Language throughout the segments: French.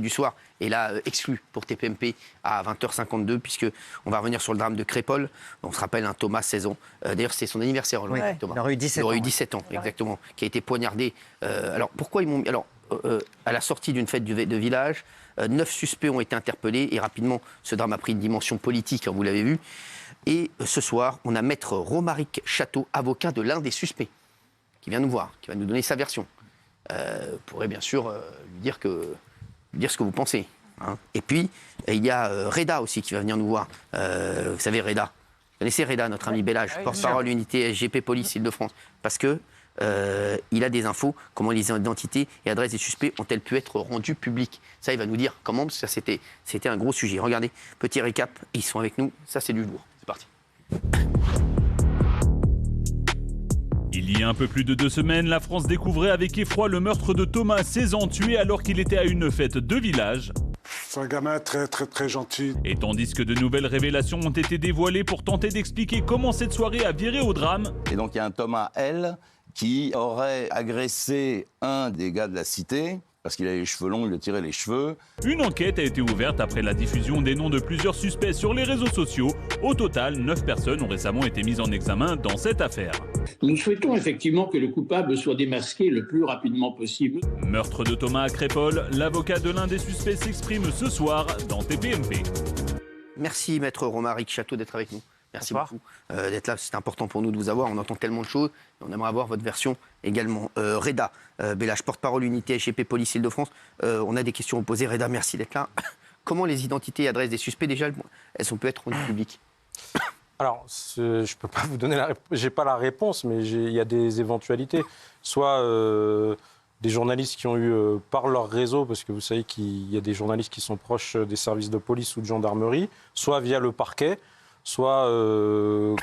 du soir est là exclu pour TPMP à 20h52 puisqu'on va revenir sur le drame de Crépol. On se rappelle un Thomas, 16 ans. D'ailleurs, c'est son anniversaire aujourd'hui, Thomas. Il aurait eu 17 ans. Exactement, qui a été poignardé. Alors, pourquoi ils m'ont mis... Alors, à la sortie d'une fête de village, 9 suspects ont été interpellés et rapidement, ce drame a pris une dimension politique, vous l'avez vu. Et ce soir, on a maître Romaric Château, avocat de l'un des suspects, qui vient nous voir, qui va nous donner sa version. Vous pourrez bien sûr lui dire ce que vous pensez. Hein. Et puis, il y a Reda aussi qui va venir nous voir. Vous savez, Reda. Vous connaissez Reda, notre ami Bellage, porte-parole unité SGP Police Île-de-France. Parce que il a des infos, comment les identités et adresses des suspects ont-elles pu être rendues publiques. Ça, il va nous dire comment, parce que ça, c'était un gros sujet. Regardez, petit récap, ils sont avec nous. Ça, c'est du lourd. C'est parti. Il y a un peu plus de 2 semaines, la France découvrait avec effroi le meurtre de Thomas, 16 ans, tué alors qu'il était à une fête de village. C'est un gamin très très très gentil. Et tandis que de nouvelles révélations ont été dévoilées pour tenter d'expliquer comment cette soirée a viré au drame. Et donc il y a un Thomas L qui aurait agressé un des gars de la cité, parce qu'il avait les cheveux longs, il lui a tiré les cheveux. Une enquête a été ouverte après la diffusion des noms de plusieurs suspects sur les réseaux sociaux. Au total, 9 personnes ont récemment été mises en examen dans cette affaire. Nous souhaitons effectivement que le coupable soit démasqué le plus rapidement possible. Meurtre de Thomas à Crépol, l'avocat de l'un des suspects s'exprime ce soir dans TPMP. Merci maître Romaric Château d'être avec nous. Merci beaucoup d'être là, c'est important pour nous de vous avoir, on entend tellement de choses, on aimerait avoir votre version également. Reda Bellage, porte-parole unité SGP Police Île-de-France, on a des questions à vous poser. Reda, merci d'être là. Comment les identités et adresses des suspects, déjà, elles ont pu être rendues publiques? Alors, je ne peux pas vous donner la réponse, j'ai pas la réponse, mais il y a des éventualités. Soit des journalistes qui ont eu, par leur réseau, parce que vous savez qu'il y a des journalistes qui sont proches des services de police ou de gendarmerie, soit via le parquet, soit,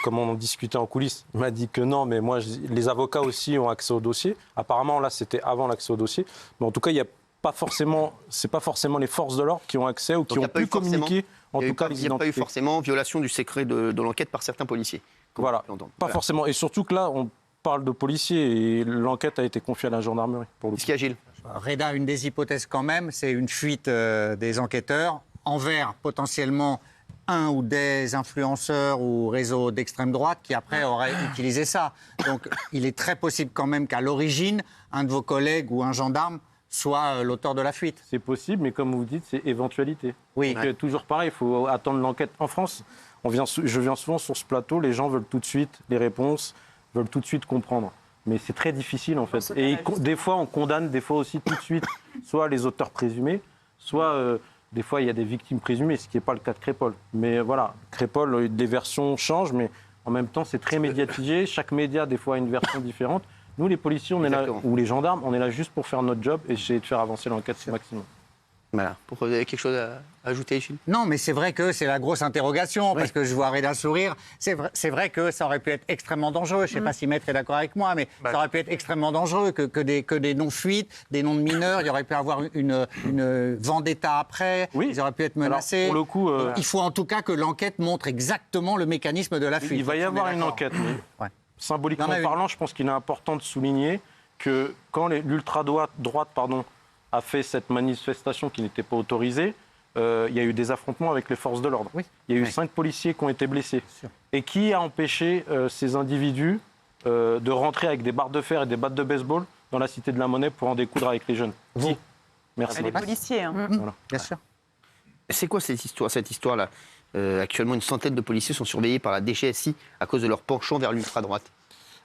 comme on en discutait en coulisses, il m'a dit que non, mais moi, les avocats aussi ont accès au dossier. Apparemment, là, c'était avant l'accès au dossier. Mais en tout cas, il n'y a pas forcément, c'est pas forcément les forces de l'ordre qui ont accès ou qui ont pu communiquer, en tout cas, les identités. Il n'y a pas eu forcément violation du secret de l'enquête par certains policiers. Voilà, pas forcément. Et surtout que là, on parle de policiers et l'enquête a été confiée à la gendarmerie. Est-ce qu'il y a Gilles? Reda, une des hypothèses quand même, c'est une fuite des enquêteurs envers potentiellement un ou des influenceurs ou réseaux d'extrême droite qui après auraient utilisé ça. Donc il est très possible quand même qu'à l'origine, un de vos collègues ou un gendarme soit l'auteur de la fuite. C'est possible, mais comme vous dites, c'est éventualité. Oui. Donc, toujours pareil, il faut attendre l'enquête. En France, je viens souvent sur ce plateau, les gens veulent tout de suite les réponses, veulent tout de suite comprendre. Mais c'est très difficile en fait. Et des fois, on condamne, des fois aussi tout de suite, soit les auteurs présumés, soit... des fois, il y a des victimes présumées, ce qui n'est pas le cas de Crépol. Mais voilà, Crépol, les versions changent, mais en même temps, c'est très médiatisé. Chaque média, des fois, a une version différente. Nous, les policiers, on est là, ou les gendarmes, on est là juste pour faire notre job et essayer de faire avancer l'enquête au maximum. Voilà. Pourquoi vous avez quelque chose à ajouter, Gilles? Non, mais c'est vrai que c'est la grosse interrogation, parce que je vois Reda sourire. C'est vrai que ça aurait pu être extrêmement dangereux. Je ne sais pas si Maître est d'accord avec moi, mais ça aurait pu être extrêmement dangereux que des noms-fuites, des noms de mineurs. Il y aurait pu avoir une vendetta après. Ils auraient pu être menacés. Alors, pour le coup, il faut en tout cas que l'enquête montre exactement le mécanisme de la fuite. Il va y avoir une enquête, mais symboliquement parlant, je pense qu'il est important de souligner que quand l'ultra-droite a fait cette manifestation qui n'était pas autorisée, il y a eu des affrontements avec les forces de l'ordre. Il y a eu 5 policiers qui ont été blessés. Et qui a empêché ces individus de rentrer avec des barres de fer et des battes de baseball dans la Cité de la Monnaie pour en découdre avec les jeunes? Qui? Merci. Les policiers. Voilà. Bien sûr. C'est quoi cette histoire-là? Actuellement, une centaine de policiers sont surveillés par la DGSI à cause de leur penchant vers l'ultra-droite.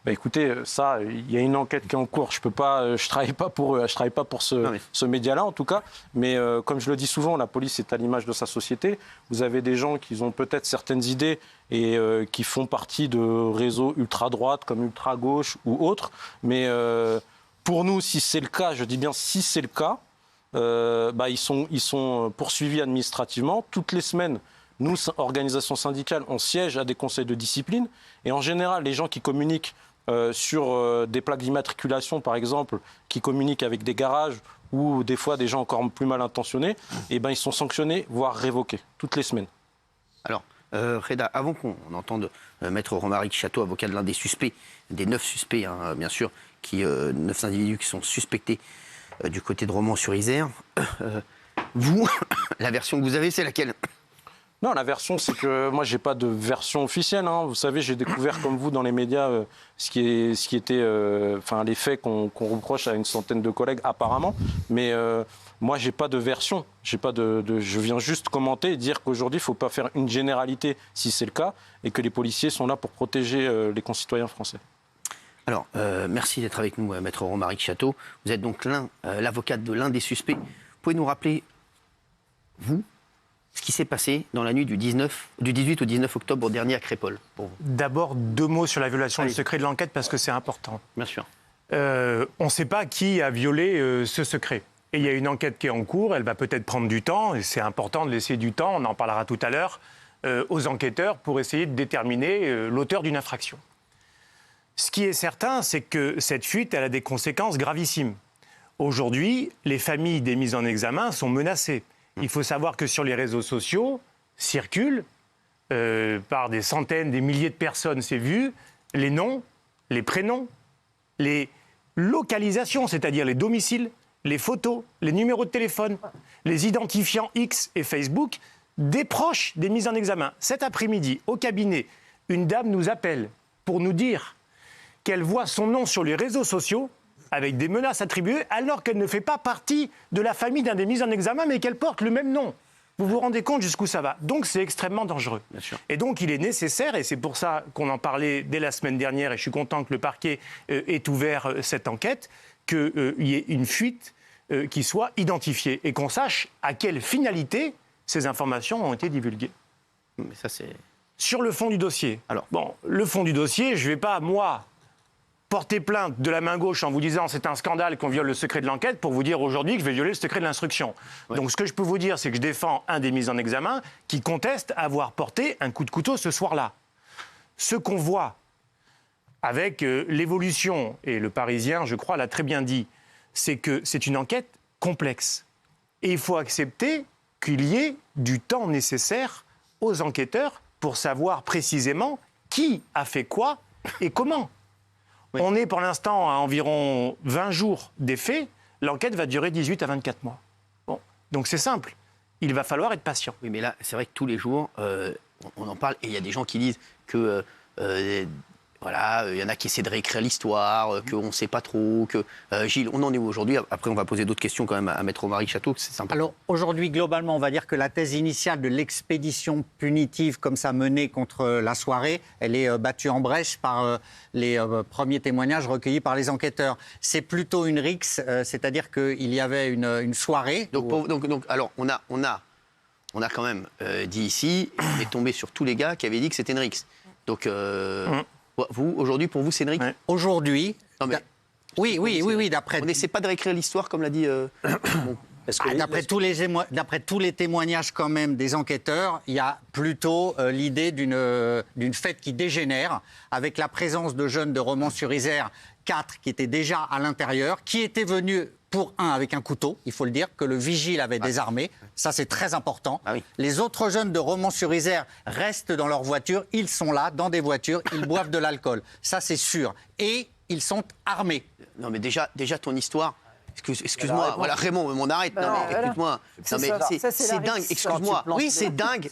Bah écoutez, ça, il y a une enquête qui est en cours. Je travaille pas pour eux, je travaille pas pour ce média-là en tout cas. Mais comme je le dis souvent, la police est à l'image de sa société. Vous avez des gens qui ont peut-être certaines idées et qui font partie de réseaux ultra-droite comme ultra-gauche ou autres. Mais pour nous, si c'est le cas, je dis bien si c'est le cas, ils sont poursuivis administrativement toutes les semaines. Nous, organisations syndicales, on siège à des conseils de discipline. Et en général, les gens qui communiquent sur des plaques d'immatriculation, par exemple, qui communiquent avec des garages ou des fois des gens encore plus mal intentionnés, ils sont sanctionnés, voire révoqués, toutes les semaines. Alors, Reda, avant qu'on entende Maître Romaric Château, avocat de l'un des suspects, des 9 suspects, bien sûr, 9 individus qui sont suspectés du côté de Romans-sur-Isère, Vous, la version que vous avez, c'est laquelle? Non, la version, c'est que moi, j'ai pas de version officielle. Hein. Vous savez, j'ai découvert, comme vous, dans les médias, ce qui était, les faits qu'on reproche à une centaine de collègues, apparemment. Mais moi, j'ai pas de version. Je viens juste commenter et dire qu'aujourd'hui, il faut pas faire une généralité, si c'est le cas, et que les policiers sont là pour protéger les concitoyens français. Alors, merci d'être avec nous, Maître Romaric Château. Vous êtes donc l'avocate de l'un des suspects. Vous pouvez nous rappeler, vous, ce qui s'est passé dans la nuit du 18 au 19 octobre dernier à Crépol, pour vous? D'abord, 2 mots sur la violation du secret de l'enquête, parce que c'est important. Bien sûr. On ne sait pas qui a violé ce secret. Et il y a une enquête qui est en cours, elle va peut-être prendre du temps, et c'est important de laisser du temps, on en parlera tout à l'heure, aux enquêteurs pour essayer de déterminer l'auteur d'une infraction. Ce qui est certain, c'est que cette fuite, elle a des conséquences gravissimes. Aujourd'hui, les familles des mises en examen sont menacées. Il faut savoir que sur les réseaux sociaux circulent, par des centaines, des milliers de personnes, c'est vu, les noms, les prénoms, les localisations, c'est-à-dire les domiciles, les photos, les numéros de téléphone, les identifiants X et Facebook des proches des mises en examen. Cet après-midi, au cabinet, une dame nous appelle pour nous dire qu'elle voit son nom sur les réseaux sociaux avec des menaces attribuées, alors qu'elle ne fait pas partie de la famille d'un des mis en examen, mais qu'elle porte le même nom. Vous vous rendez compte jusqu'où ça va? Donc c'est extrêmement dangereux. Bien sûr. Et donc il est nécessaire, et c'est pour ça qu'on en parlait dès la semaine dernière, et je suis content que le parquet ait ouvert cette enquête, qu'il y ait une fuite qui soit identifiée, et qu'on sache à quelle finalité ces informations ont été divulguées. Mais ça, c'est... Sur le fond du dossier. Alors, bon, le fond du dossier, je ne vais pas, moi, porter plainte de la main gauche en vous disant c'est un scandale qu'on viole le secret de l'enquête pour vous dire aujourd'hui que je vais violer le secret de l'instruction. Ouais. Donc ce que je peux vous dire, c'est que je défends un des mis en examen qui conteste avoir porté un coup de couteau ce soir-là. Ce qu'on voit avec l'évolution, et le Parisien, je crois, l'a très bien dit, c'est que c'est une enquête complexe. Et il faut accepter qu'il y ait du temps nécessaire aux enquêteurs pour savoir précisément qui a fait quoi et comment. Oui. On est pour l'instant à environ 20 jours des faits. L'enquête va durer 18 à 24 mois. Bon. Donc c'est simple. Il va falloir être patient. Oui, mais là, c'est vrai que tous les jours, on en parle. Et il y a des gens qui disent que... voilà, il y en a qui essaient de réécrire l'histoire, qu'on ne sait pas trop, que... Gilles, on en est où aujourd'hui? Après, on va poser d'autres questions quand même à Maître Romaric Château, c'est sympa. Alors, aujourd'hui, globalement, on va dire que la thèse initiale de l'expédition punitive comme ça menée contre la soirée, elle est battue en brèche par les premiers témoignages recueillis par les enquêteurs. C'est plutôt une rixe, c'est-à-dire qu'il y avait une soirée... Donc, alors, on a quand même dit ici, on est tombé sur tous les gars qui avaient dit que c'était une rixe. Donc... Vous, aujourd'hui, pour vous, c'est une rixe? Aujourd'hui... Oui, d'après... On n'essaie pas de réécrire l'histoire, comme l'a dit... D'après tous les témoignages quand même des enquêteurs, il y a plutôt l'idée d'une fête qui dégénère, avec la présence de jeunes de Romans-sur-Isère, 4 qui étaient déjà à l'intérieur, qui étaient venus... pour un avec un couteau, il faut le dire, que le vigile avait désarmé. Ça, c'est très important. Ah oui. Les autres jeunes de Romans-sur-Isère restent dans leur voiture. Ils sont là, dans des voitures. Ils boivent de l'alcool. Ça, c'est sûr. Et ils sont armés. Non, mais déjà ton histoire... Excuse-moi, voilà, Raymond, on arrête. Non, mais écoute-moi. C'est dingue, excuse-moi. Oui, c'est dingue.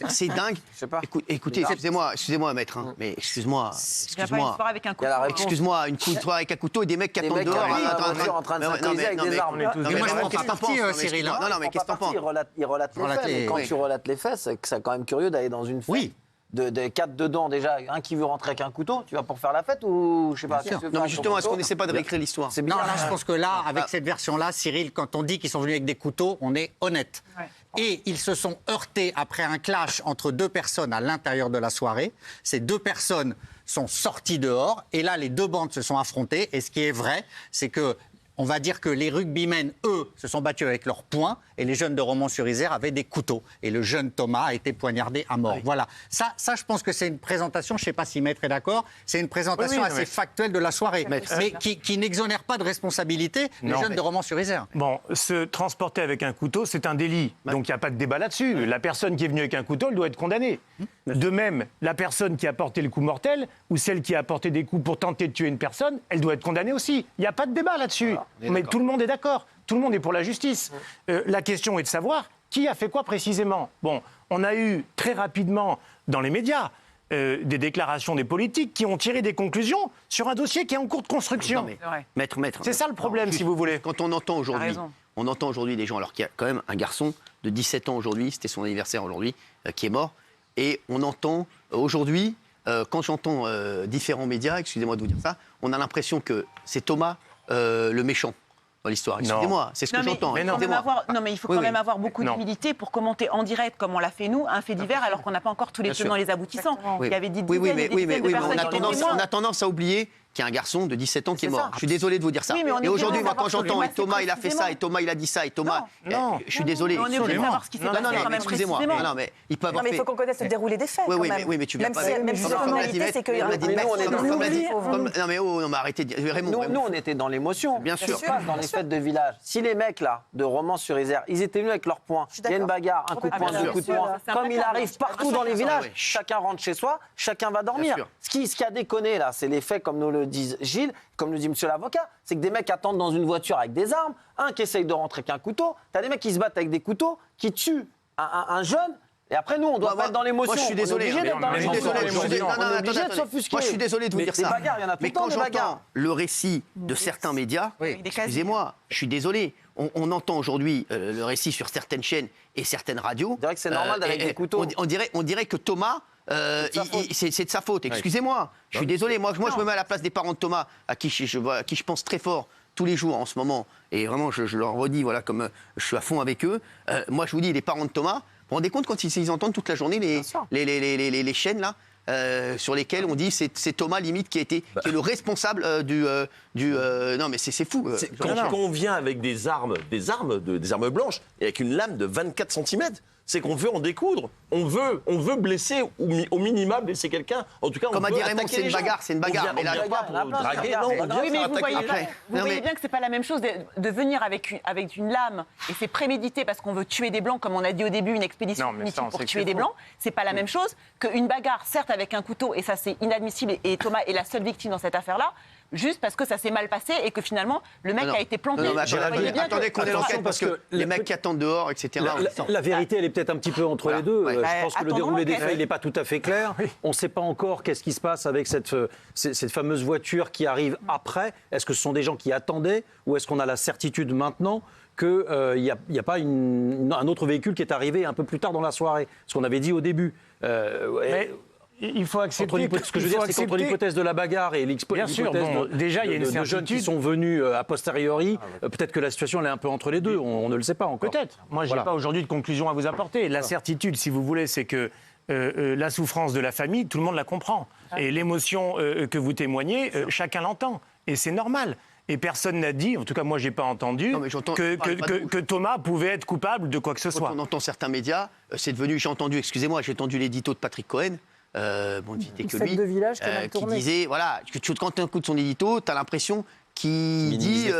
Écoutez, excusez-moi, maître. Hein, mais excuse-moi. Excuse-moi, une soirée avec un couteau et des mecs qui attendent dehors. En train de s'accuser avec des armes. Mais moi, je prends pas parti, Cyril. Non, mais qu'est-ce que t'en penses? Il relate les faits, mais quand tu relates les faits, c'est quand même curieux d'aller dans une fête. Oui. De 4 dedans déjà, un qui veut rentrer avec un couteau, tu vas pour faire la fête ou je sais pas. Non mais justement, est-ce qu'on n'essaie pas de réécrire l'histoire? Non, là je pense que là, avec cette version-là, Cyril, quand on dit qu'ils sont venus avec des couteaux, on est honnête. Ouais. Et ils se sont heurtés après un clash entre 2 personnes à l'intérieur de la soirée. Ces 2 personnes sont sorties dehors et là les 2 bandes se sont affrontées. Et ce qui est vrai, c'est que on va dire que les rugbymen, eux, se sont battus avec leurs poings et les jeunes de Romans-sur-Isère avaient des couteaux. Et le jeune Thomas a été poignardé à mort. Oui. Voilà. Ça, je pense que c'est une présentation, je ne sais pas si Maître est d'accord, c'est une présentation assez factuelle de la soirée, mais qui n'exonère pas de responsabilité les jeunes de Romans-sur-Isère. Bon, se transporter avec un couteau, c'est un délit. Donc il n'y a pas de débat là-dessus. La personne qui est venue avec un couteau, elle doit être condamnée. De même, la personne qui a porté le coup mortel ou celle qui a porté des coups pour tenter de tuer une personne, elle doit être condamnée aussi. Il n'y a pas de débat là-dessus. Mais tout le monde est d'accord. Tout le monde est pour la justice. La question est de savoir Qui a fait quoi précisément? Bon, on a eu très rapidement dans les médias des déclarations des politiques qui ont tiré des conclusions sur un dossier qui est en cours de construction. Non, mais, maître. C'est ça le problème, si vous voulez. Quand on entend aujourd'hui des gens, alors qu'il y a quand même un garçon de 17 ans aujourd'hui, c'était son anniversaire aujourd'hui, qui est mort, et on entend aujourd'hui, quand j'entends différents médias, excusez-moi de vous dire ça, on a l'impression que c'est Thomas le méchant dans l'histoire. Excusez-moi, c'est ce que j'entends. Mais il faut quand même avoir beaucoup d'humilité pour commenter en direct, comme on l'a fait nous, un fait divers, alors qu'on n'a pas encore tous les tenants et les aboutissants. Il y avait des dizaines et des dizaines de personnes. On a tendance à oublier qu'il y a un garçon de 17 ans qui est mort. Je suis désolé de vous dire ça. Et aujourd'hui, moi, quand j'entends et Thomas, il a fait ça, et Thomas, il a dit ça, et Thomas, je suis désolé. On est obligé de savoir ce qui s'est passé quand même excusez-moi. précisément. Mais il peut avoir mais il faut qu'on connaisse le déroulé des faits. Oui, mais tu viens pas. Même si la réalité, c'est qu'il y a non, mais arrêtez de dire. Raymond. Nous, on était dans l'émotion. Bien sûr. Dans les fêtes de village. Si les mecs, là, de Romans-sur-Isère, ils étaient venus avec leurs poings, il y a une bagarre, un coup de poing, deux coups de poing. Comme il arrive partout dans les villages, chacun rentre chez soi, chacun va dormir. Ce qui a déconné, là, c'est les faits, comme nous le disent Gilles, comme nous dit monsieur l'avocat, c'est que des mecs attendent dans une voiture avec des armes, un qui essaye de rentrer avec un couteau, t'as des mecs qui se battent avec des couteaux, qui tuent un jeune. Et après, nous, on doit pas être dans l'émotion. Moi, je suis désolé. On est obligé de s'offusquer. Moi, je suis désolé de vous dire ça. Bagarres, il y en a tout mais le temps, quand des bagarres. j'entends le récit de certains médias, excusez-moi, je suis désolé. On entend aujourd'hui le récit sur certaines chaînes et certaines radios. On dirait que c'est normal avec des couteaux. On dirait que Thomas, c'est de sa faute. Excusez-moi. Je suis désolé. Moi, je me mets à la place des parents de Thomas, à qui je pense très fort tous les jours en ce moment. Et vraiment, je leur redis, voilà, comme je suis à fond avec eux. Moi, je vous dis, les parents de Thomas, vous vous rendez compte quand ils entendent toute la journée les chaînes là sur lesquelles on dit c'est Thomas limite qui est le responsable non mais c'est fou. Quand on vient avec des armes blanches et avec une lame de 24 cm, c'est qu'on veut en découdre. On veut blesser, au minima blesser quelqu'un. En tout cas, comme a dit Raymond, c'est une bagarre. On vient pas pour draguer, non, on vient oui, mais pour vous attaquer. voyez bien que c'est pas la même chose de venir avec une lame et c'est prémédité parce qu'on veut tuer des blancs, comme on a dit au début, une expédition punitive pour tuer des blancs. C'est pas la même chose qu'une bagarre, certes avec un couteau, et ça c'est inadmissible. Et Thomas est la seule victime dans cette affaire-là. Juste parce que ça s'est mal passé et que finalement le mec a été planté. Attendez qu'on ait l'enquête parce que les mecs qui attendent dehors, etc. La vérité, elle est peut-être un petit peu entre les deux. Je pense que le déroulé des faits, il n'est pas tout à fait clair. On ne sait pas encore qu'est-ce qui se passe avec cette fameuse voiture qui arrive après. Est-ce que ce sont des gens qui attendaient ou est-ce qu'on a la certitude maintenant qu'il n'y a pas un autre véhicule qui est arrivé un peu plus tard dans la soirée? Ce qu'on avait dit au début. Il faut accepter. Ce que je veux dire, c'est qu'entre l'hypothèse de la bagarre et l'hypothèse déjà, il y a une de jeunes qui sont venus a posteriori, peut-être que la situation elle est un peu entre les deux. On ne le sait pas encore. Peut-être. Moi, je n'ai pas aujourd'hui de conclusion à vous apporter. La certitude, si vous voulez, c'est que la souffrance de la famille, tout le monde la comprend. Et l'émotion que vous témoignez, chacun l'entend. Et c'est normal. Et personne n'a dit, en tout cas moi j'ai pas entendu, que Thomas pouvait être coupable de quoi que ce soit. Quand on entend certains médias, c'est devenu, j'ai entendu l'édito de Patrick Cohen, bon, il n'était que lui, qui disait, voilà, quand tu écoutes son édito, tu as l'impression qu'il dit,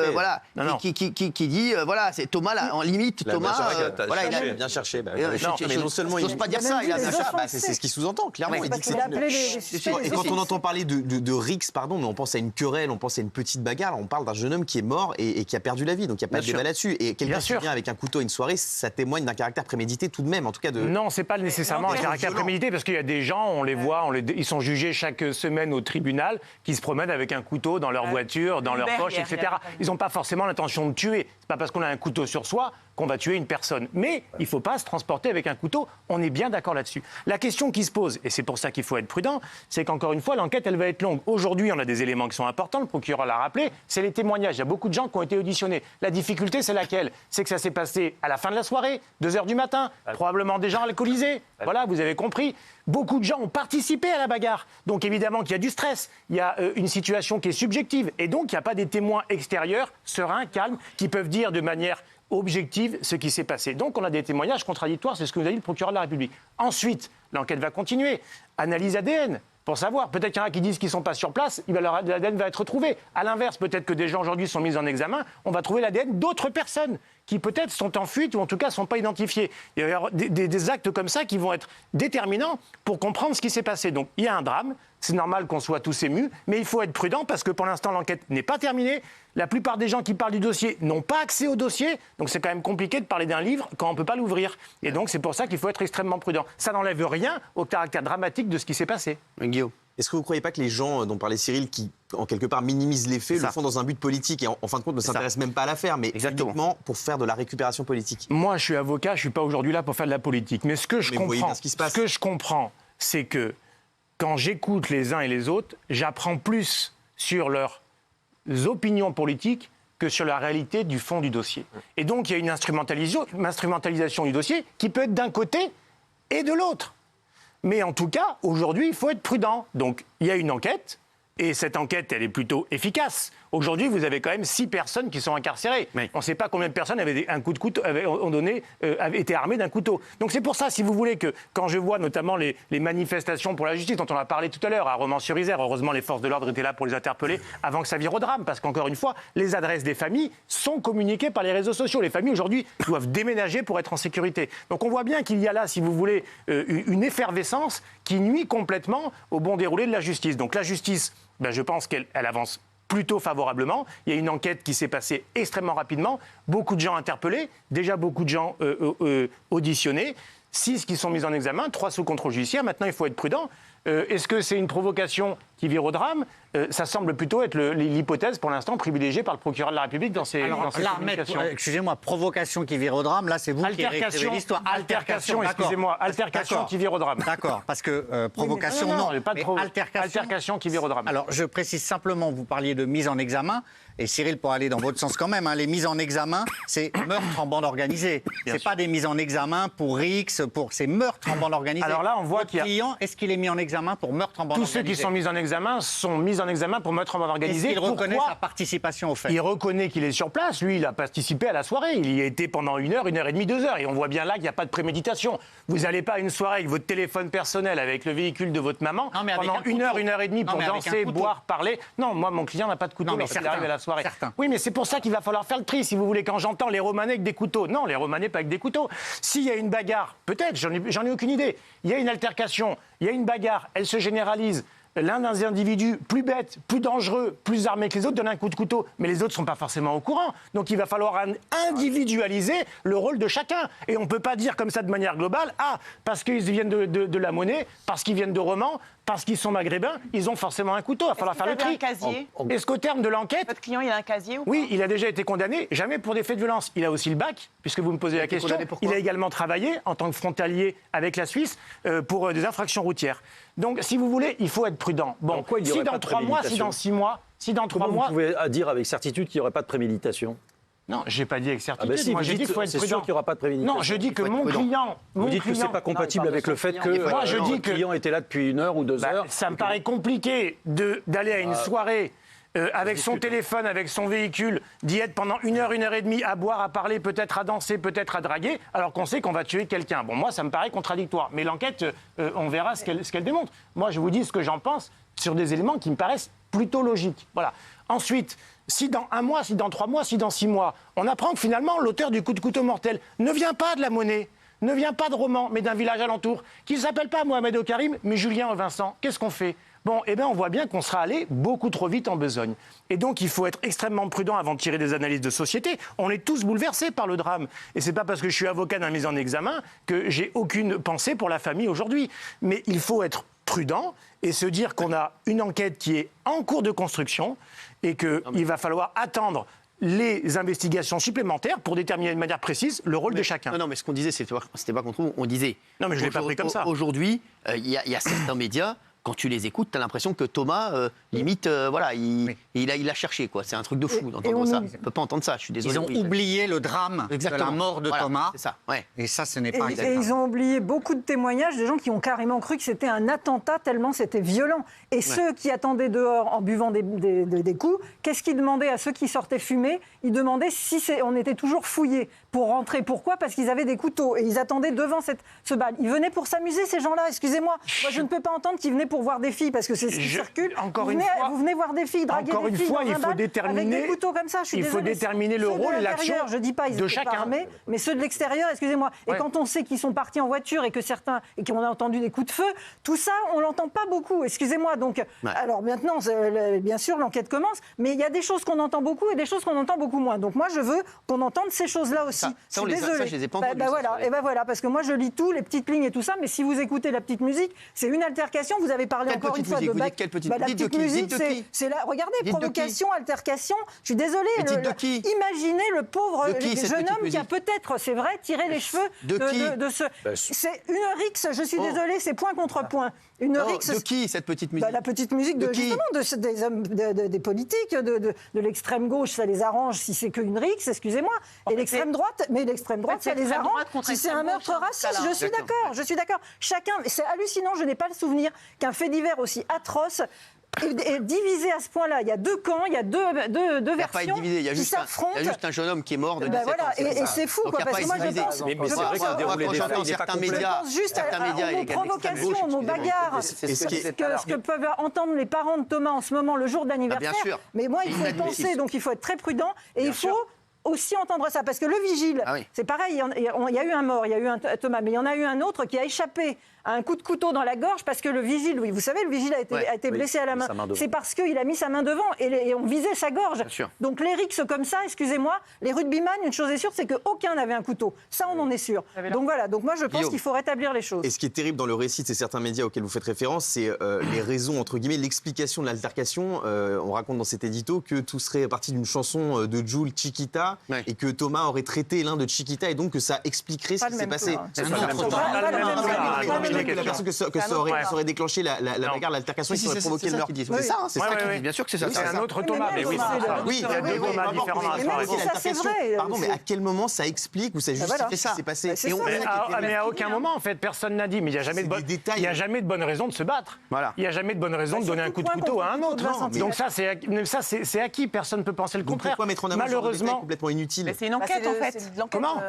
qui dit, voilà, c'est Thomas, là, en limite, Thomas, voilà, il a bien cherché. Mais non seulement il n'ose pas dire ça, il a bien cherché. C'est ce qu'il sous-entend, clairement. Il dit que et quand on entend parler de rixes, pardon, mais on pense à une querelle, on pense à une petite bagarre, on parle d'un jeune homme qui est mort et qui a perdu la vie, donc il n'y a pas de débat là-dessus. Et quelqu'un qui vient avec un couteau à une soirée, ça témoigne d'un caractère prémédité tout de même, en tout cas de. Non, c'est pas nécessairement un caractère prémédité, parce qu'il y a des gens, on les voit, ils sont jugés chaque semaine au tribunal, qui se promènent avec un couteau dans leur voiture, dans leur poche, etc. Ils n'ont pas forcément l'intention de tuer. C'est pas parce qu'on a un couteau sur soi qu'on va tuer une personne. Mais il ne faut pas se transporter avec un couteau. On est bien d'accord là-dessus. La question qui se pose, et c'est pour ça qu'il faut être prudent, c'est qu'encore une fois, l'enquête, elle va être longue. Aujourd'hui, on a des éléments qui sont importants. Le procureur l'a rappelé. C'est les témoignages. Il y a beaucoup de gens qui ont été auditionnés. La difficulté, c'est laquelle? C'est que ça s'est passé à la fin de la soirée, 2h du matin. Probablement des gens alcoolisés. Voilà, vous avez compris. Beaucoup de gens ont participé à la bagarre. Donc évidemment qu'il y a du stress. Il y a une situation qui est subjective. Et donc, il n'y a pas des témoins extérieurs, sereins, calmes, qui peuvent dire de manière objective ce qui s'est passé. Donc on a des témoignages contradictoires, c'est ce que nous a dit le procureur de la République. Ensuite, l'enquête va continuer. Analyse ADN, pour savoir. Peut-être qu'il y en a qui disent qu'ils ne sont pas sur place, l'ADN va être retrouvé. À l'inverse, peut-être que des gens aujourd'hui sont mis en examen, on va trouver l'ADN d'autres personnes qui peut-être sont en fuite ou en tout cas ne sont pas identifiées. Il y a des actes comme ça qui vont être déterminants pour comprendre ce qui s'est passé. Donc il y a un drame, c'est normal qu'on soit tous émus, mais il faut être prudent parce que pour l'instant, l'enquête n'est pas terminée. La plupart des gens qui parlent du dossier n'ont pas accès au dossier, donc c'est quand même compliqué de parler d'un livre quand on ne peut pas l'ouvrir. Et donc c'est pour ça qu'il faut être extrêmement prudent. Ça n'enlève rien au caractère dramatique de ce qui s'est passé. Guillaume. Est-ce que vous ne croyez pas que les gens dont parlait Cyril, qui en quelque part minimisent les faits, le font dans un but politique et en fin de compte ne s'intéressent même pas à l'affaire, mais uniquement pour faire de la récupération politique? Moi, je suis avocat, je ne suis pas aujourd'hui là pour faire de la politique. Mais ce que je comprends, c'est que quand j'écoute les uns et les autres, j'apprends plus sur leurs opinions politiques que sur la réalité du fond du dossier. Et donc, il y a une instrumentalisation du dossier qui peut être d'un côté et de l'autre. Mais en tout cas, aujourd'hui, il faut être prudent. Donc, il y a une enquête, et cette enquête, elle est plutôt efficace. Aujourd'hui, vous avez quand même 6 personnes qui sont incarcérées. Oui. On ne sait pas combien de personnes avaient un coup de couteau, avaient été armées d'un couteau. Donc c'est pour ça, si vous voulez, que quand je vois notamment les manifestations pour la justice, dont on a parlé tout à l'heure, à Romans-sur-Isère, heureusement les forces de l'ordre étaient là pour les interpeller avant que ça vire au drame. Parce qu'encore une fois, les adresses des familles sont communiquées par les réseaux sociaux. Les familles, aujourd'hui, doivent déménager pour être en sécurité. Donc on voit bien qu'il y a là, si vous voulez, une effervescence qui nuit complètement au bon déroulé de la justice. Donc la justice, je pense qu'elle avance plutôt favorablement. Il y a une enquête qui s'est passée extrêmement rapidement. Beaucoup de gens interpellés, déjà beaucoup de gens auditionnés. 6 qui sont mis en examen, 3 sous contrôle judiciaire. Maintenant, il faut être prudent. Est-ce que c'est une provocation qui vire au drame? Ça semble plutôt être l'hypothèse, pour l'instant, privilégiée par le procureur de la République dans ses communications. Excusez-moi, provocation qui vire au drame, là, c'est vous qui réécrivez l'histoire. Altercation, excusez-moi, altercation qui vire au drame. D'accord, parce que provocation, non. Pas de altercation qui vire au drame. Alors, je précise simplement, vous parliez de mise en examen, et Cyril, pour aller dans votre sens quand même, les mises en examen, c'est meurtre en bande organisée. C'est pas des mises en examen pour Rix, c'est meurtre en bande organisée. Alors là, on voit qu'il y a... client, est-ce qu'il est mis en examen pour meurtre en bande organisée? Tous ceux qui sont mis en examen sont mis en examen pour meurtre en bande organisée. Est-ce qu'il reconnaît sa participation au fait? Il reconnaît qu'il est sur place. Lui, il a participé à la soirée. Il y a été pendant 1 heure, 1 heure et demie, 2 heures. Et on voit bien là qu'il n'y a pas de préméditation. Vous n'allez pas à une soirée avec votre téléphone personnel, avec le véhicule de votre maman, pendant 1 heure, 1 heure et demie pour danser, boire, parler. Non, moi, mon client n'a pas de couteau lorsqu'il arrive à la soirée. Oui, mais c'est pour ça qu'il va falloir faire le tri, si vous voulez. Quand j'entends les Romanais avec des couteaux, non, les Romanais pas avec des couteaux. S'il y a une bagarre, peut-être, j'en ai aucune idée. Il y a une altercation, il y a une bagarre, elle se généralise. L'un des individus plus bêtes, plus dangereux, plus armés que les autres donne un coup de couteau. Mais les autres ne sont pas forcément au courant. Donc il va falloir individualiser le rôle de chacun. Et on ne peut pas dire comme ça de manière globale, parce qu'ils viennent de la Monnaie, parce qu'ils viennent de Romans, parce qu'ils sont maghrébins, ils ont forcément un couteau. Il va falloir faire le tri. Est-ce qu'au terme de l'enquête... Votre client, il a un casier ou pas? Oui, il a déjà été condamné, jamais pour des faits de violence. Il a aussi le bac, puisque vous me posez la question. Il a également travaillé en tant que frontalier avec la Suisse pour des infractions routières. Donc, si vous voulez, il faut être prudent. Bon, si dans 3 mois, si dans 6 mois, si dans 3 mois... Vous pouvez dire avec certitude qu'il n'y aurait pas de préméditation? Non, je n'ai pas dit avec certitude. Si, moi, j'ai dit qu'il faut être prudent. C'est sûr qu'il n'y aura pas de préméditation. Non, je dis que mon client... Vous dites que ce n'est pas compatible avec le fait que le client était là depuis 1 heure ou 2 heures. Ça me paraît compliqué d'aller à une soirée... avec son téléphone, avec son véhicule, d'y être pendant 1 heure, 1 heure et demie, à boire, à parler, peut-être à danser, peut-être à draguer, alors qu'on sait qu'on va tuer quelqu'un. Bon, moi, ça me paraît contradictoire. Mais l'enquête, on verra ce qu'elle démontre. Moi, je vous dis ce que j'en pense sur des éléments qui me paraissent plutôt logiques. Voilà. Ensuite, si dans 1 mois, si dans 3 mois, si dans 6 mois, on apprend que finalement, l'auteur du coup de couteau mortel ne vient pas de la Monnaie, ne vient pas de Romans, mais d'un village alentour, qui ne s'appelle pas Mohamed Karim, mais Julien Vincent, qu'est-ce qu'on fait? Bon, on voit bien qu'on sera allé beaucoup trop vite en besogne. Et donc, il faut être extrêmement prudent avant de tirer des analyses de société. On est tous bouleversés par le drame. Et c'est pas parce que je suis avocat d'un mise en examen que j'ai aucune pensée pour la famille aujourd'hui. Mais il faut être prudent et se dire qu'on a une enquête qui est en cours de construction et qu'il va falloir attendre les investigations supplémentaires pour déterminer de manière précise le rôle de chacun. Non, mais ce qu'on disait, c'était pas contre vous. On disait... Non, mais je ne l'ai pas pris comme ça. Aujourd'hui, il y a certains médias... Quand tu les écoutes, tu as l'impression que Thomas, limite, il a cherché, quoi. C'est un truc de fou d'entendre ça. On ne peut pas entendre ça, je suis désolé. Ils ont oublié le drame de la mort de Thomas. C'est ça, ouais. Et ça, ce n'est pas exactement. Et ils ont oublié beaucoup de témoignages de gens qui ont carrément cru que c'était un attentat tellement c'était violent. Et ceux qui attendaient dehors en buvant des coups, qu'est-ce qu'ils demandaient à ceux qui sortaient fumer? Ils demandaient si on était toujours fouillés. pour rentrer. Pourquoi? Parce qu'ils avaient des couteaux et ils attendaient devant ce bal. Ils venaient pour s'amuser, ces gens-là, excusez-moi. Moi, je ne peux pas entendre qu'ils venaient pour voir des filles, parce que c'est ce qui circule. Vous venez voir des filles, draguer des filles dans un bal avec des couteaux comme ça. Il faut déterminer le rôle et l'action je dis pas, ils de étaient chacun. pas armés, mais ceux de l'extérieur, excusez-moi. Et quand on sait qu'ils sont partis en voiture et que certains, et qu'on a entendu des coups de feu, tout ça, on l'entend pas beaucoup, excusez-moi. Donc, alors maintenant, bien sûr, l'enquête commence, mais il y a des choses qu'on entend beaucoup et des choses qu'on entend beaucoup moins. Donc moi, je veux qu'on entende ces choses-là aussi. Ça, je les ai pas entendues. Voilà, parce que moi, je lis tout, les petites lignes et tout ça, mais si vous écoutez la petite musique, c'est une altercation. Vous avez parlé encore une fois de quelle petite la petite musique, c'est là. Regardez, provocation, altercation. Je suis désolée. Imaginez le pauvre jeune homme qui a peut-être, c'est vrai, tiré les cheveux de ce. C'est une rixe. Je suis désolée, c'est point contre point. Une rixe. De qui cette petite musique? La petite musique des hommes, des politiques, de l'extrême gauche, ça les arrange si c'est qu'une rixe, excusez-moi. Et l'extrême droite, ça les arrange si c'est un meurtre raciste. Je suis d'accord. Chacun, c'est hallucinant. Je n'ai pas le souvenir qu'un fait divers aussi atroce est divisé à ce point-là. Il y a deux camps, il y a deux versions qui s'affrontent. Il y a juste un jeune homme qui est mort de 17 ans. Et c'est fou, quoi, parce que moi je pense... Mais c'est vrai qu'un déroulé des faits, il n'est pas complet. Je pense juste aux provocations, aux bagarres, ce que peuvent entendre les parents de Thomas en ce moment, le jour de l'anniversaire. Mais moi, il faut penser, donc il faut être très prudent, et il faut aussi entendre ça, parce que le vigile, c'est pareil, il y a eu un mort, il y a eu un Thomas, mais il y en a eu un autre qui a échappé à un coup de couteau dans la gorge parce que le vigile, vous savez, le vigile a été blessé à la main. C'est parce qu'il a mis sa main devant et on visait sa gorge. Donc les rixes comme ça, excusez-moi, les rugbyman, une chose est sûre, c'est qu'aucun n'avait un couteau. Ça, on en est sûr. Donc voilà, donc moi je pense qu'il faut rétablir les choses. Et ce qui est terrible dans le récit de ces certains médias auxquels vous faites référence, c'est les raisons, entre guillemets, l'explication de l'altercation. On raconte dans cet édito que tout serait parti d'une chanson de Jul, Chiquita, et que Thomas aurait traité l'un de Chiquita, et donc que ça expliquerait ce qui s'est passé. La personne que ça aurait déclenché la bagarre, l'altercation, qui aurait provoqué le meurtre. C'est ça, c'est ça. Bien sûr que c'est ça. C'est un autre Thomas. Mais oui, il y a deux Thomas différents dans la soirée. Pardon, mais à quel moment ça explique ou ça justifie ce qui s'est passé? Mais à aucun moment, en fait, personne n'a dit. Mais il n'y a jamais de bonne raison de se battre. Il n'y a jamais de bonne raison de donner un coup de couteau à un autre. Donc ça, c'est acquis. Personne ne peut penser le contraire. Pourquoi mettre en avant ce genre de détail complètement inutile? C'est une enquête, en fait. Comment?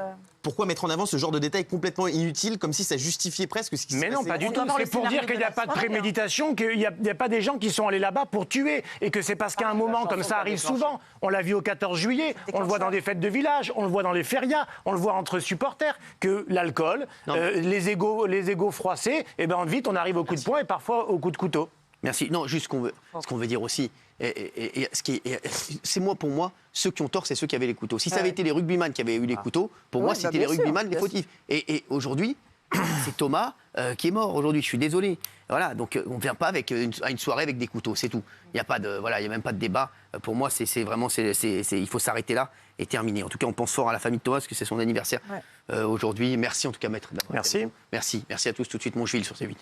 Pourquoi mettre en avant ce genre de détails complètement inutiles, comme si ça justifiait presque ce qui se passait? Mais non, pas du tout. C'est pour dire qu'il n'y a pas de préméditation, qu'il n'y a pas des gens qui sont allés là-bas pour tuer, et que c'est parce qu'à un moment, comme ça arrive souvent, on l'a vu au 14 juillet, on le voit dans des fêtes de village, on le voit dans les férias, on le voit entre supporters, que l'alcool, les égos froissés, et ben vite on arrive au coup de poing et parfois au coup de couteau. Merci. Non, juste ce qu'on veut dire aussi, c'est pour moi, ceux qui ont tort, c'est ceux qui avaient les couteaux. Si ça avait été les rugbyman qui avaient eu les couteaux, pour moi, c'était les rugbyman les fautifs. Et aujourd'hui, c'est Thomas qui est mort aujourd'hui. Je suis désolé. Voilà, donc on ne vient pas à une soirée avec des couteaux, c'est tout. Il n'y a même pas de débat. Pour moi, c'est vraiment, il faut s'arrêter là et terminer. En tout cas, on pense fort à la famille de Thomas parce que c'est son anniversaire aujourd'hui. Merci en tout cas, maître. Merci. Merci à tous. Tout de suite, Montjuil sur C8.